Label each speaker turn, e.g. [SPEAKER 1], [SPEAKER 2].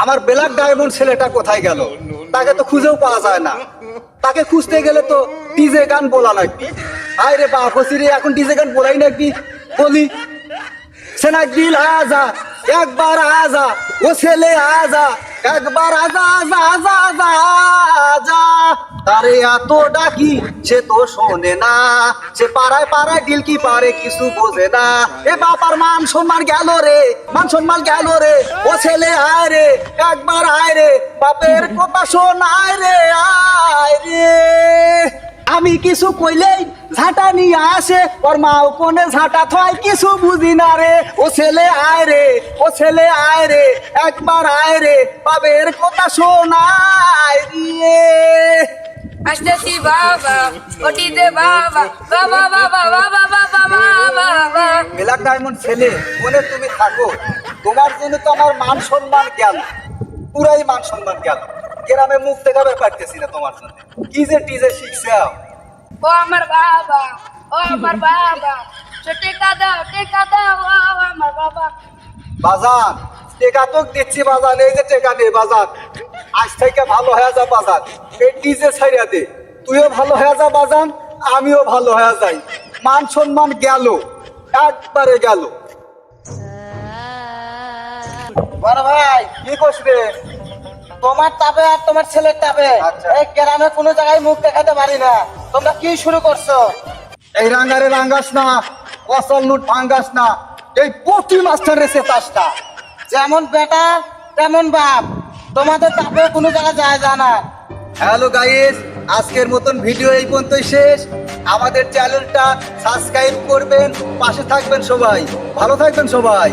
[SPEAKER 1] আমার black diamond ছেলেটা কোথায় গেল? তাকে তো খুঁজেও পাওয়া যায় না। তাকে খুঁজতে গেলে তো ডিজে গান বলা লাগবে। আয় রে বাপ রে, এখন ডিজে গান বলাই নাকি? বলি সেনা দিল আজা, একবার আজা ও ছেলে আজা, একবার আজা আজা আজা আজা আজা। তারে এত ডাকি সে তো শোনে না, সে পাড়ায় পাড়ায় দিল কি পারে কিছু বোঝে না। এ বাবার মান সম্মান গেল রে, মান সম্মান গেল রে। ও ছেলে আয় রে, একবার আয় রে, বাপের কথা শোন আয় রে, আয় রে। আমি কিছু কইলেই ঝাঁটা নিয়ে আসে, ওর মা কোনে ঝাঁটা থয় কিছু বুঝি না রে। ও ছেলে আয় রে, ও ছেলে আয় রে, একবার আয় রে, বাবের কথা শোনায় রে।
[SPEAKER 2] আসতেছি বাবা, ওটিতে বাবা, বাবা বাবা বাবা বাবা বাবা।
[SPEAKER 1] ব্ল্যাক ডায়মন্ড ছেলে, মনে তুমি থাকো। তোমার জন্য তো আমার মান সম্মান গেল, পুরাই মান সম্মান গেল। গ্রামে মুখ দেখাবে পারতেছি না তোমার জন্য। কি যে টিজে শিখছে।
[SPEAKER 2] ও আমার বাবা, ও আমার বাবা, টেকা দাও ও আমার বাবা।
[SPEAKER 1] বাজার টেকা তো দিচ্ছি বাজার, এই যে টেকা নে বাজার। আজ থেকে ভালো হয়ে যা বাজার, এই ডিজে ছাইড়া দে। তুইও ভালো হয়ে যা বাজান, আমিও ভালো হয়ে যাই। মান সম্মান গেল, একবারে গেল।
[SPEAKER 3] বড় ভাই
[SPEAKER 1] কি করবে?
[SPEAKER 3] তোমার তাপে আর তোমার ছেলের তাপে
[SPEAKER 1] আচ্ছা।
[SPEAKER 3] এই গ্রামে কোনো জায়গায় মুখ দেখাতে পারি না। তোমরা কি শুরু করছো?
[SPEAKER 1] এই রাঙ্গারে রাঙ্গাস না, অসল লুট ভাঙ্গাস না। এই প্রতি মাস্টারের সে তাসটা।
[SPEAKER 3] যেমন বেটা তেমন বাপ, তোমাদের তাপে কোনো জায়গায় যায় না।
[SPEAKER 1] হ্যালো গাইস, আজকের মতন ভিডিও এই পর্যন্তই শেষ। আমাদের চ্যানেলটা সাবস্ক্রাইব করবেন, পাশে থাকবেন সবাই। ভালো থাকবেন সবাই।